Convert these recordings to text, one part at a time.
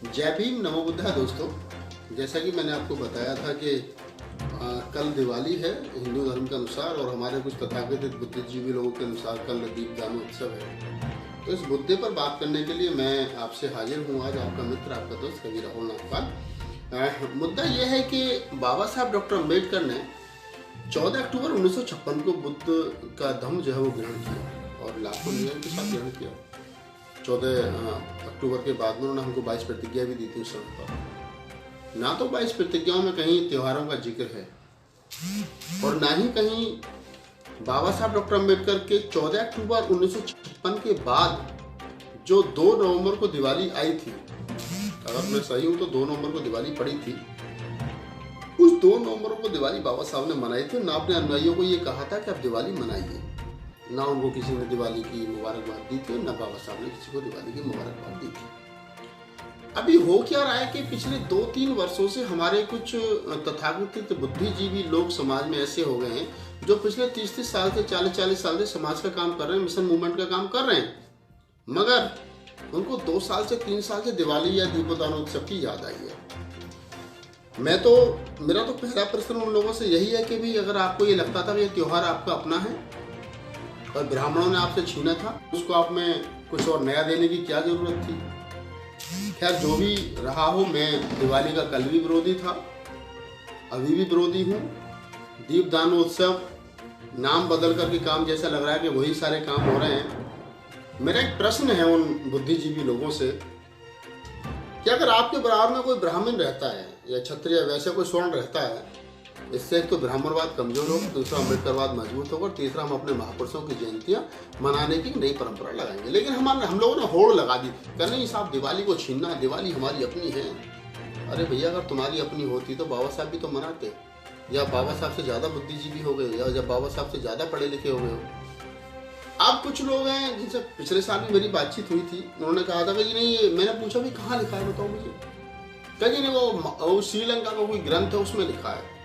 जय भीम, नमो बुद्धा। दोस्तों, जैसा कि मैंने आपको बताया था कि कल दिवाली है हिंदू धर्म के अनुसार, और हमारे कुछ तथाकथित बुद्धिजीवी लोगों के अनुसार कल दीपदान उत्सव है। तो इस मुद्दे पर बात करने के लिए मैं आपसे हाजिर हूँ आज, आपका मित्र, आपका दोस्त कवि राहुल नागपाल। मुद्दा यह है कि बाबा साहब डॉक्टर अम्बेडकर ने 14 अक्टूबर 1956 को बुद्ध का धम्म जो है वो ग्रहण किया और लाखों नियम के साथ ग्रहण किया। 14 अक्टूबर के बाद में उन्होंने हमको 22 प्रतिज्ञा भी दी थी उस समय पर। ना तो 22 प्रतिज्ञाओं में कहीं त्योहारों का जिक्र है और ना ही कहीं बाबा साहब डॉक्टर अम्बेडकर के 14 अक्टूबर 1956 के बाद जो 2 नवंबर को दिवाली आई थी, अगर मैं सही हूं तो 2 नवंबर को दिवाली पड़ी थी, उस 2 नवंबर को दिवाली बाबा साहब ने मनाई थी। ना अपने अनुयायियों को ये कहा था कि आप दिवाली मनाइए, ना उनको किसी ने दिवाली की मुबारकबाद दी थी, ना बाबा साहब ने किसी को दिवाली की मुबारकबाद दी थी। अभी हो क्या रहा है कि पिछले 2-3 वर्षों से हमारे कुछ तथाकथित बुद्धिजीवी लोग समाज में ऐसे हो गए हैं जो पिछले 30-30 साल से 40-40 साल से समाज का काम कर रहे हैं, मिशन मूवमेंट का काम कर रहे हैं, मगर उनको 2 साल से 3 साल से दिवाली या दीपोदान उत्सव की याद आई है। मेरा तो पहला प्रश्न उन लोगों से यही है कि भाई, अगर आपको ये लगता था कि ये त्योहार आपका अपना है और ब्राह्मणों ने आपसे छीना था, उसको आप में कुछ और नया देने की क्या जरूरत थी। खैर, जो भी रहा हो, मैं दिवाली का कल भी विरोधी था, अभी भी विरोधी हूँ। दीपदान उत्सव नाम बदल करके काम जैसा लग रहा है कि वही सारे काम हो रहे हैं। मेरा एक प्रश्न है उन बुद्धिजीवी लोगों से कि अगर आपके बराबर में कोई ब्राह्मण रहता है या क्षत्रिय वैसे कोई स्वर्ण रहता है, इससे एक तो ब्राह्मणवाद कमजोर होगा, दूसरा अम्बेडकरवाद मजबूत होगा, और तीसरा हम अपने महापुरुषों की जयंतियां मनाने की नई परंपरा लगाएंगे। लेकिन हम लोगों ने होड़ लगा दी कि नहीं साहब, दिवाली को छीनना, दिवाली हमारी अपनी है। अरे भैया, अगर तुम्हारी अपनी होती तो बाबा साहब भी तो मनाते, या बाबा साहब से ज्यादा बुद्धिजीवी हो गए, या जब बाबा साहब से ज्यादा पढ़े लिखे हो गए हो। अब कुछ लोग हैं जिनसे पिछले साल भी मेरी बातचीत हुई थी, उन्होंने कहा था कि नहीं, मैंने पूछा भी कहाँ लिखा है बताओ मुझे, कहीं नहीं, वो श्रीलंका का कोई ग्रंथ है उसमें लिखा है।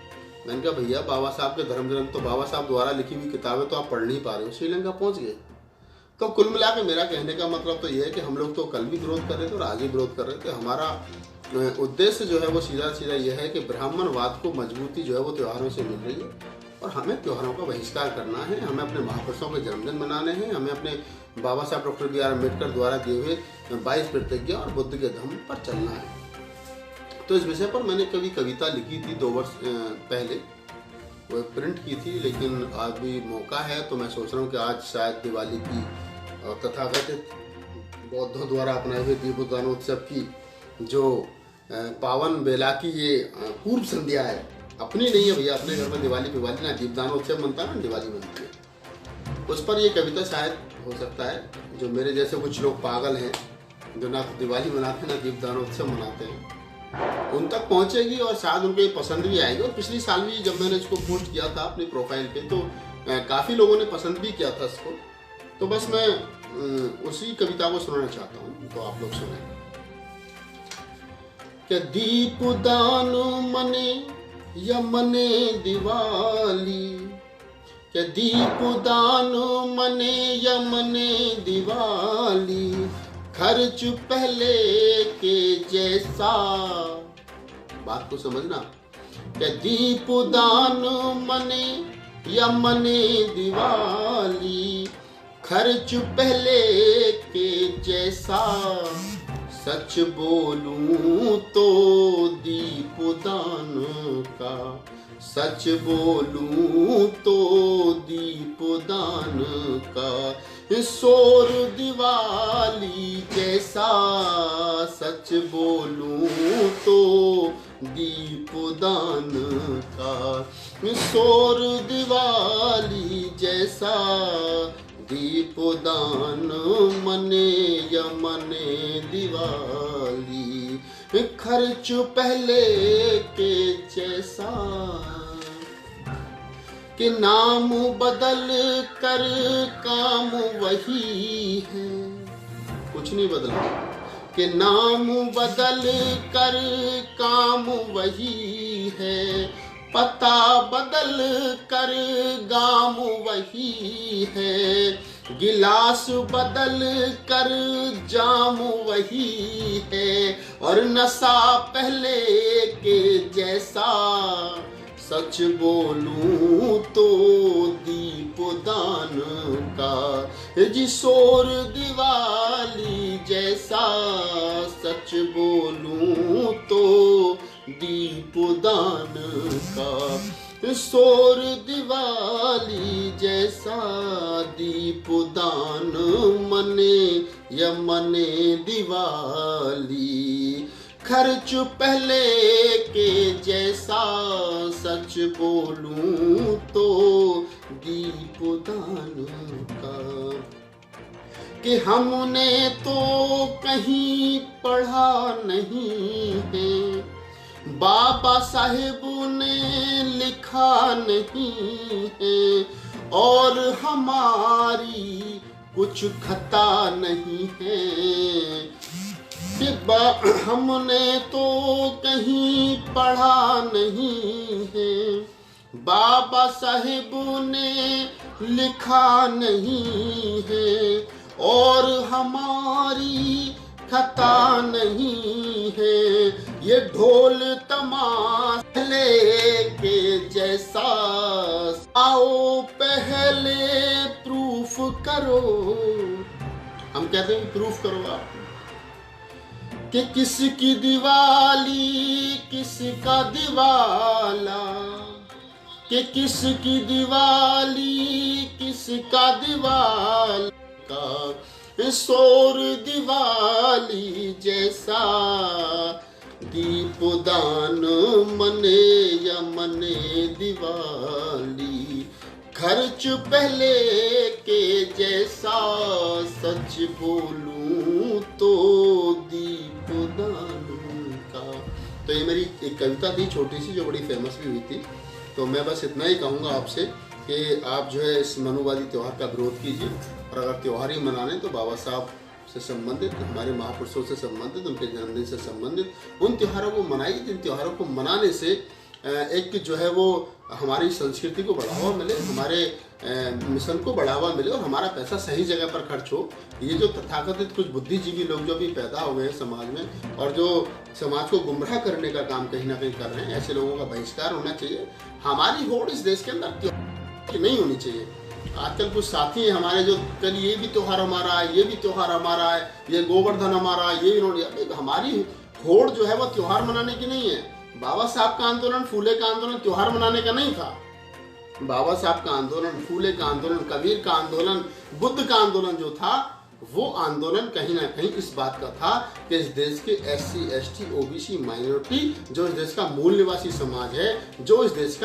मैंने कहा भैया, बाबा साहब के धर्म ग्रंथ तो बाबा साहब द्वारा लिखी हुई किताबें तो आप पढ़ नहीं पा रहे हो, श्रीलंका पहुंच गए। तो कुल मिला के मेरा कहने का मतलब तो ये है कि हम लोग तो कल भी विरोध कर रहे थे और आज भी विरोध कर रहे थे। हमारा उद्देश्य जो है वो सीधा सीधा यह है कि ब्राह्मणवाद को मजबूती जो है वो त्योहारों से मिल रही है और हमें त्योहारों का बहिष्कार करना है। हमें अपने महापुरुषों के जन्मदिन मनाने हैं, हमें अपने बाबा साहब डॉक्टर बी आर अम्बेडकर द्वारा दिए हुए 22 प्रतिज्ञा और बुद्ध के धम्म पर चलना है। तो इस विषय पर मैंने कभी कविता लिखी थी 2 वर्ष पहले, वो प्रिंट की थी, लेकिन आज भी मौका है तो मैं सोच रहा हूँ कि आज शायद दिवाली की तथाकथित बौद्धों द्वारा अपनाए हुए दीपोदानोत्सव की जो पावन बेला की ये पूर्व संध्या है, अपनी नहीं है भैया, अपने घर में दिवाली ना दीपदानोत्सव मनता है ना दिवाली मनती है, उस पर ये कविता शायद हो सकता है जो मेरे जैसे कुछ लोग पागल हैं जो ना दिवाली मनाते ना दीपदानोत्सव मनाते हैं, उन तक पहुंचेगी और शायद उनको ये पसंद भी आएगी। और पिछली साल भी जब मैंने इसको पोस्ट किया था अपनी प्रोफाइल पे तो काफ़ी लोगों ने पसंद भी किया था इसको। तो बस मैं उसी कविता को सुनाना चाहता हूँ, तो आप लोग सुने कि दीपदान मने या मने दिवाली, कि दीपदान मने या मने दिवाली, खर्च पहले के जैसा। बात को समझना कि दीपदान मने या मने दिवाली, खर्च पहले के जैसा। सच बोलूं तो दीपदान का, सच बोलूं तो दीपदान का, शोर दिवाली जैसा। सच बोलूं तो दीपदान का, शोर दिवाली जैसा। दीपदान मने या मने दिवाली, खर्च पहले के जैसा। कि नाम बदल कर काम वही है, कुछ नहीं बदला। कि नाम बदल कर काम वही है, पता बदल कर गाम वही है। गिलास बदल कर जाम वही है और नशा पहले के जैसा। सच बोलूं तो दीपदान का जी शोर दिवाली जैसा। सच बोलूं तो दीपदान का शोर दिवाली जैसा। दीपदान मने या मने दिवाली खर्च पहले के जैसा। सच बोलूं तो दीपदान का कि हमने तो कहीं पढ़ा नहीं है, बाबा साहेब ने लिखा नहीं है और हमारी कुछ खता नहीं है। हमने तो कहीं पढ़ा नहीं है, बाबा साहेब ने लिखा नहीं है और हमारी खता नहीं है। ये ढोल तमाशे के जैसा। आओ पहले प्रूफ करो, हम कहते हैं प्रूफ करो आप कि किसकी दिवाली किसका दिवाला, कि किसकी दिवाली किसका दिवाला का शोर दिवाली जैसा। दीपदान मने या मने दिवाली खर्च पहले के जैसा। सच बोलूं तो दीपदान का। तो ये मेरी एक कविता थी छोटी सी जो बड़ी फेमस भी हुई थी। तो मैं बस इतना ही कहूँगा आपसे कि आप जो है इस मनुवादी त्यौहार का विरोध कीजिए और अगर त्यौहार ही मनाने तो बाबा साहब से संबंधित, हमारे महापुरुषों से संबंधित, उनके जन्मदिन से संबंधित उन त्योहारों को मनाइए जिन त्योहारों को मनाने से एक जो है वो हमारी संस्कृति को बढ़ावा मिले, हमारे मिशन को बढ़ावा मिले और हमारा पैसा सही जगह पर खर्च हो। ये जो तथाकथित कुछ बुद्धिजीवी लोग जो भी पैदा हुए हैं समाज में और जो समाज को गुमराह करने का काम कहीं ना कहीं कर रहे हैं, ऐसे लोगों का बहिष्कार होना चाहिए। हमारी होड़ इस देश के अंदर नहीं होनी चाहिए। आजकल कुछ साथी हैं हमारे जो कल ये भी त्योहार हमारा है, ये भी त्योहार हमारा है, ये गोवर्धन हमारा है, ये इन्होंने। हमारी होड़ जो है वो त्योहार मनाने की नहीं है। बाबा साहब का आंदोलन, फूले का आंदोलन त्योहार मनाने का नहीं था। बाबा साहब का आंदोलन, फूले का आंदोलन, कबीर का आंदोलन, बुद्ध का आंदोलन जो था वो आंदोलन कहीं ना कहीं इस बात का था कि इस देश के SC ST OBC माइनॉरिटी जो इस देश का मूल निवासी समाज है, जो इस देश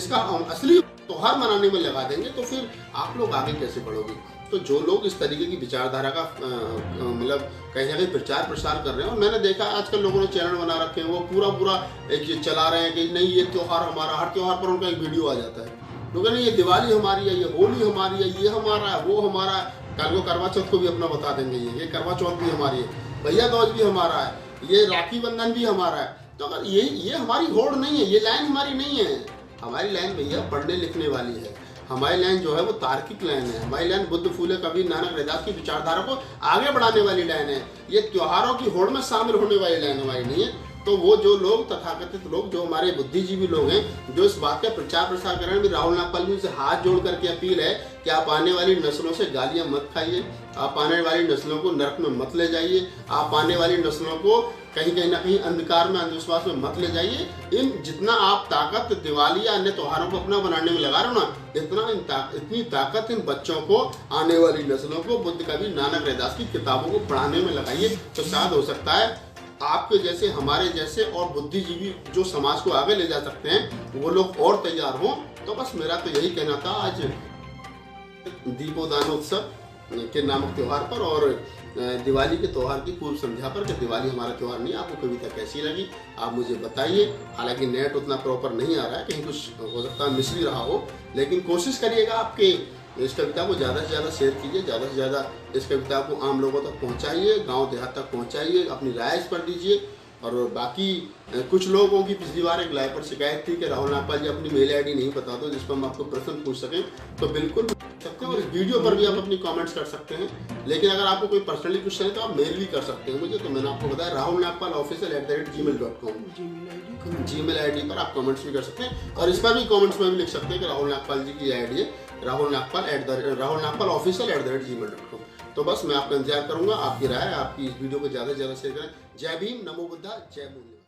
का असली त्योहार मनाने में लगा देंगे तो फिर आप लोग आगे कैसे बढ़ोगे। तो जो लोग इस तरीके की विचारधारा का मतलब कहीं ना कहीं प्रचार प्रसार कर रहे हैं, और मैंने देखा आजकल लोगों ने चैनल बना रखे हैं, वो पूरा एक ये चला रहे हैं कि नहीं ये त्योहार हमारा, हर त्योहार पर उनका एक वीडियो आ जाता है। लोग नहीं ये दिवाली हमारी है, ये होली हमारी है, ये हमारा है, वो हमारा है। कल को करवा चौथ को भी अपना बता देंगे, ये करवा चौथ भी हमारी है, भैया दूज भी हमारा है, ये राखी बंधन भी हमारा है। तो अगर ये हमारी होड़ नहीं है, ये लाइन हमारी नहीं है। हमारी लाइन भैया पढ़ने लिखने वाली है। हमारी लाइन जो है वो तार्किक लाइन है। हमारी लाइन बुद्ध, फूले, कबीर, नानक, रैदास की विचारधारा को आगे बढ़ाने वाली लाइन है। ये त्योहारों की होड़ में शामिल होने वाली लाइन हमारी नहीं है। तो वो जो लोग तथाकथित लोग जो हमारे बुद्धिजीवी लोग हैं जो इस बात का प्रचार प्रसार कर रहे हैं, राहुल नागपाल जी से हाथ जोड़ करके अपील है कि आप आने वाली नस्लों से गालियां मत खाइए, आप आने वाली नस्लों को नरक में मत ले जाइए, आप आने वाली नस्लों को कहीं ना कहीं अंधकार में, अंधविश्वास में मत ले जाइए। इन जितना आप ताकत दिवाली या अन्य त्योहारों को अपना बनाने में लगा रहे हो ना, इतनी ताकत इन बच्चों को, आने वाली नस्लों को बुद्ध, कबीर, नानक, रैदास की किताबों को पढ़ाने में लगाइए। तो शायद हो सकता है आपके जैसे, हमारे जैसे और बुद्धिजीवी जो समाज को आगे ले जा सकते हैं वो लोग और तैयार हों। तो बस मेरा तो यही कहना था आज दीपोदानोत्सव के नामक त्यौहार पर और दिवाली के त्यौहार की पूर्व संध्या पर कि दिवाली हमारा त्यौहार नहीं। आपको कविता कैसी लगी आप मुझे बताइए। हालांकि नेट उतना प्रॉपर नहीं आ रहा है, कहीं कुछ हो सकता है मिस भी रहा हो, लेकिन कोशिश करिएगा आपके इस कविता को ज़्यादा से ज़्यादा शेयर कीजिए, ज़्यादा से ज़्यादा इस कविता को आम लोगों तक पहुंचाइए, गांव देहात तक पहुंचाइए, अपनी राय इस पर दीजिए। और बाकी कुछ लोगों की पिछली बार एक लाइव पर शिकायत थी कि राहुल नागपाल जी अपनी मेल ID नहीं बता दो जिस पर हम आपको प्रश्न पूछ सकें। तो बिल्कुल सकते हैं और इस वीडियो पर भी आप अपनी कमेंट्स कर सकते हैं। लेकिन अगर आपको कोई पर्सनली क्वेश्चन है तो आप मेल भी कर सकते हैं मुझे। तो मैंने आपको बताया rahulnagpalofficial@gmail.com जीमेल आईडी पर आप कमेंट्स भी कर सकते हैं और इस पर भी कमेंट्स में भी लिख सकते हैं कि राहुल नागपाल जी की आईडी है rahulnagpal@gmail.com। तो बस मैं आपका इंतजार करूंगा, आपकी राय, आपकी इस वीडियो को ज़्यादा से ज़्यादा शेयर करें। जय भीम, नमो बुद्धा, जय मूल्य।